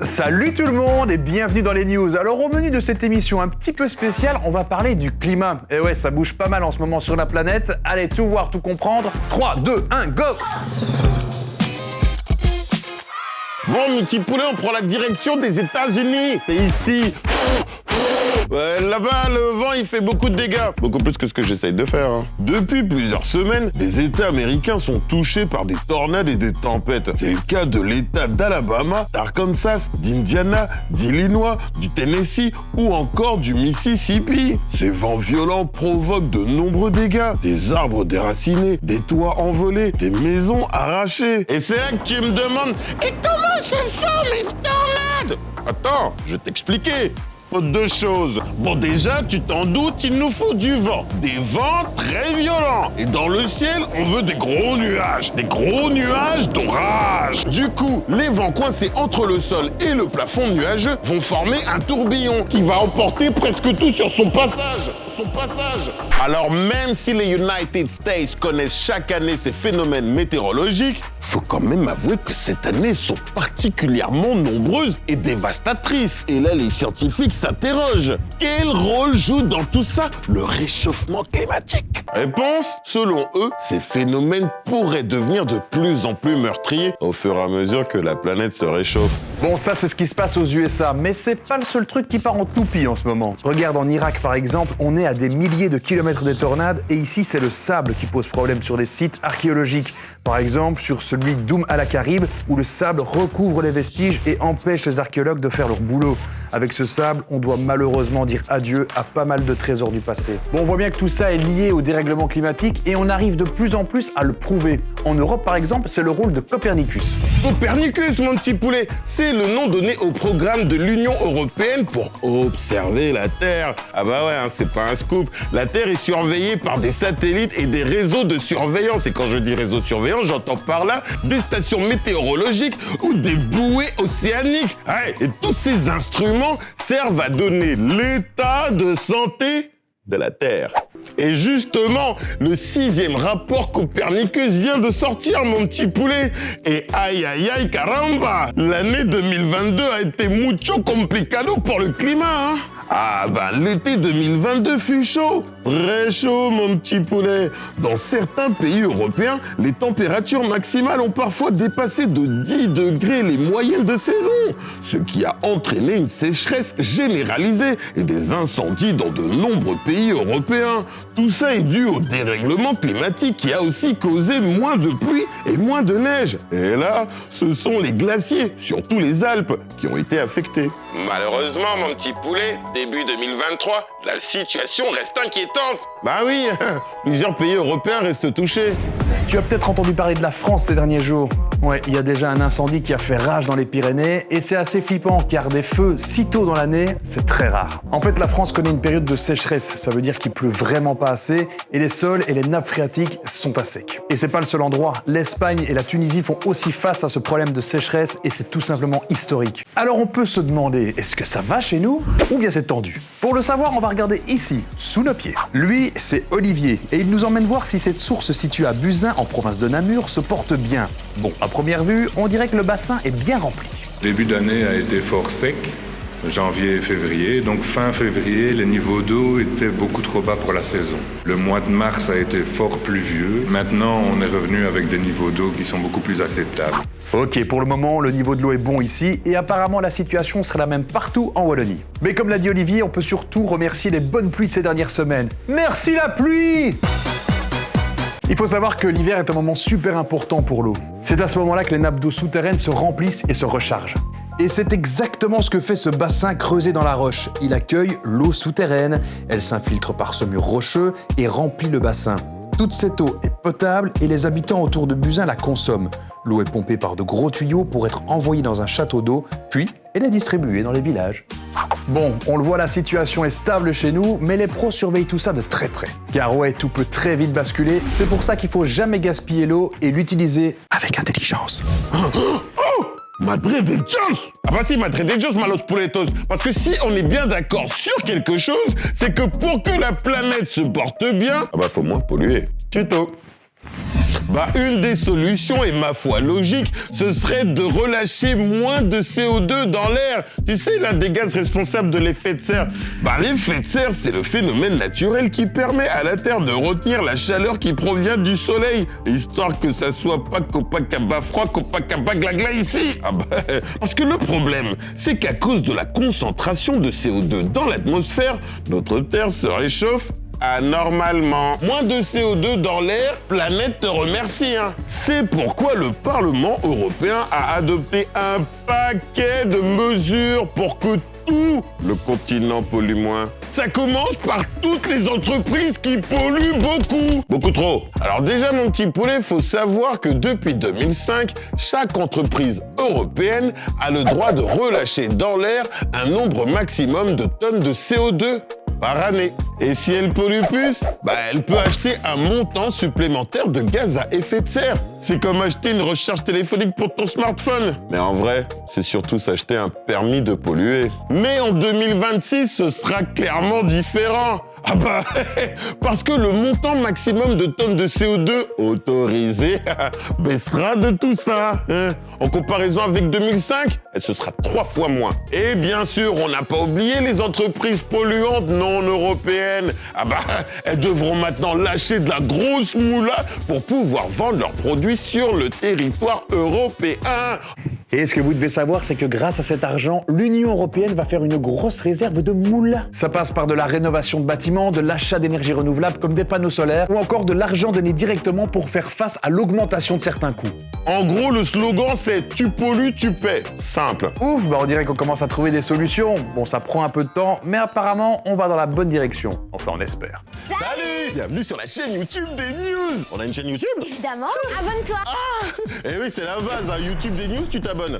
Salut tout le monde et bienvenue dans les news. Alors au menu de cette émission un petit peu spéciale, on va parler du climat. Et ouais, ça bouge pas mal en ce moment sur la planète. Allez, tout voir, tout comprendre. 3, 2, 1, go! Bon, mon petit poulet, on prend la direction des États-Unis. C'est ici. Là-bas, le vent, il fait beaucoup de dégâts. Beaucoup plus que ce que j'essaye de faire. Depuis plusieurs semaines, les États américains sont touchés par des tornades et des tempêtes. C'est le cas de l'État d'Alabama, d'Arkansas, d'Indiana, d'Illinois, du Tennessee ou encore du Mississippi. Ces vents violents provoquent de nombreux dégâts. Des arbres déracinés, des toits envolés, des maisons arrachées. Et c'est là que tu me demandes « Et comment se forme une tornade ?» Attends, je vais t'expliquer. Deux choses. Bon, déjà, tu t'en doutes, il nous faut du vent. Des vents très violents. Et dans le ciel, on veut des gros nuages. Des gros nuages d'orage. Du coup, les vents coincés entre le sol et le plafond nuageux vont former un tourbillon qui va emporter presque tout sur son passage. Alors, même si les United States connaissent chaque année ces phénomènes météorologiques, faut quand même avouer que cette année sont particulièrement nombreuses et dévastatrices. Et là, les scientifiques s'interrogent. Quel rôle joue dans tout ça le réchauffement climatique? Réponse, selon eux, ces phénomènes pourraient devenir de plus en plus meurtriers au fur et à mesure que la planète se réchauffe. Bon, ça c'est ce qui se passe aux USA, mais c'est pas le seul truc qui part en toupie en ce moment. Regarde, en Irak par exemple, on est à des milliers de kilomètres des tornades et ici c'est le sable qui pose problème sur les sites archéologiques. Par exemple, sur celui d'Oum al-Karib, où le sable recouvre les vestiges et empêche les archéologues de faire leur boulot. Avec ce sable, on doit malheureusement dire adieu à pas mal de trésors du passé. Bon, on voit bien que tout ça est lié au dérèglement climatique et on arrive de plus en plus à le prouver. En Europe, par exemple, c'est le rôle de Copernicus. Copernicus, mon petit poulet, c'est le nom donné au programme de l'Union européenne pour observer la Terre. Ah bah ouais, c'est pas un scoop. La Terre est surveillée par des satellites et des réseaux de surveillance. Et quand je dis réseau de surveillance, j'entends par là des stations météorologiques ou des bouées océaniques. Ouais, et tous ces instruments servent à donner l'état de santé de la Terre. Et justement, le 6e rapport Copernicus vient de sortir, mon petit poulet. Et aïe aïe aïe caramba, l'année 2022 a été mucho complicado pour le climat, Ah bah l'été 2022 fut chaud, très chaud mon petit poulet. Dans certains pays européens, les températures maximales ont parfois dépassé de 10 degrés les moyennes de saison, ce qui a entraîné une sécheresse généralisée et des incendies dans de nombreux pays européens. Tout ça est dû au dérèglement climatique qui a aussi causé moins de pluie et moins de neige. Et là, ce sont les glaciers, surtout les Alpes, qui ont été affectés. Malheureusement, mon petit poulet, début 2023, la situation reste inquiétante. Bah oui, plusieurs pays européens restent touchés. Tu as peut-être entendu parler de la France ces derniers jours. Ouais, il y a déjà un incendie qui a fait rage dans les Pyrénées et c'est assez flippant car des feux si tôt dans l'année, c'est très rare. En fait, la France connaît une période de sécheresse, ça veut dire qu'il pleut vraiment pas assez et les sols et les nappes phréatiques sont à sec. Et c'est pas le seul endroit, l'Espagne et la Tunisie font aussi face à ce problème de sécheresse et c'est tout simplement historique. Alors on peut se demander, est-ce que ça va chez nous ou bien c'est tendu? Pour le savoir, on va regarder ici, sous nos pieds. Lui, c'est Olivier et il nous emmène voir si cette source située à Buzyn, en province de Namur, se porte bien. Bon, à première vue, on dirait que le bassin est bien rempli. Le début d'année a été fort sec, janvier et février. Donc fin février, les niveaux d'eau étaient beaucoup trop bas pour la saison. Le mois de mars a été fort pluvieux. Maintenant, on est revenu avec des niveaux d'eau qui sont beaucoup plus acceptables. Ok, pour le moment, le niveau de l'eau est bon ici et apparemment la situation sera la même partout en Wallonie. Mais comme l'a dit Olivier, on peut surtout remercier les bonnes pluies de ces dernières semaines. Merci la pluie! Il faut savoir que l'hiver est un moment super important pour l'eau. C'est à ce moment-là que les nappes d'eau souterraines se remplissent et se rechargent. Et c'est exactement ce que fait ce bassin creusé dans la roche. Il accueille l'eau souterraine, elle s'infiltre par ce mur rocheux et remplit le bassin. Toute cette eau est potable et les habitants autour de Buzyn la consomment. L'eau est pompée par de gros tuyaux pour être envoyée dans un château d'eau, puis elle est distribuée dans les villages. Bon, on le voit, la situation est stable chez nous, mais les pros surveillent tout ça de très près. Car ouais, tout peut très vite basculer, c'est pour ça qu'il faut jamais gaspiller l'eau et l'utiliser avec intelligence. Madre de Dios! Ah bah si, Madre de Dios, malos puletos. Parce que si on est bien d'accord sur quelque chose, c'est que pour que la planète se porte bien, ah bah faut moins polluer. Tuto. Bah, une des solutions, et ma foi logique, ce serait de relâcher moins de CO2 dans l'air. Tu sais, l'un des gaz responsables de l'effet de serre. Bah, l'effet de serre, c'est le phénomène naturel qui permet à la Terre de retenir la chaleur qui provient du soleil, histoire que ça soit pas Copacabana froid, Copacabana glagla ici. Ah bah, parce que le problème, c'est qu'à cause de la concentration de CO2 dans l'atmosphère, notre Terre se réchauffe anormalement. Moins de CO2 dans l'air, planète te remercie. C'est pourquoi le Parlement européen a adopté un paquet de mesures pour que tout le continent pollue moins. Ça commence par toutes les entreprises qui polluent beaucoup. Beaucoup trop. Alors déjà, mon petit poulet, faut savoir que depuis 2005, chaque entreprise européenne a le droit de relâcher dans l'air un nombre maximum de tonnes de CO2 par année. Et si elle pollue plus, elle peut acheter un montant supplémentaire de gaz à effet de serre. C'est comme acheter une recharge téléphonique pour ton smartphone. Mais en vrai, c'est surtout s'acheter un permis de polluer. Mais en 2026, ce sera clairement différent. Ah bah, parce que le montant maximum de tonnes de CO2 autorisé baissera de tout ça. En comparaison avec 2005, ce sera 3 fois moins. Et bien sûr, on n'a pas oublié les entreprises polluantes non européennes. Ah bah, elles devront maintenant lâcher de la grosse moula pour pouvoir vendre leurs produits sur le territoire européen. Et ce que vous devez savoir, c'est que grâce à cet argent, l'Union européenne va faire une grosse réserve de moula. Ça passe par de la rénovation de bâtiments, de l'achat d'énergie renouvelable comme des panneaux solaires, ou encore de l'argent donné directement pour faire face à l'augmentation de certains coûts. En gros, le slogan, c'est « Tu pollues, tu paies ». Simple. Ouf, on dirait qu'on commence à trouver des solutions. Bon, ça prend un peu de temps, mais apparemment, on va dans la bonne direction. Enfin, on espère. Salut! Bienvenue sur la chaîne YouTube des news. On a une chaîne YouTube? Évidemment, abonne-toi. Eh oui, c'est la base, YouTube des news, tu t'abonnes.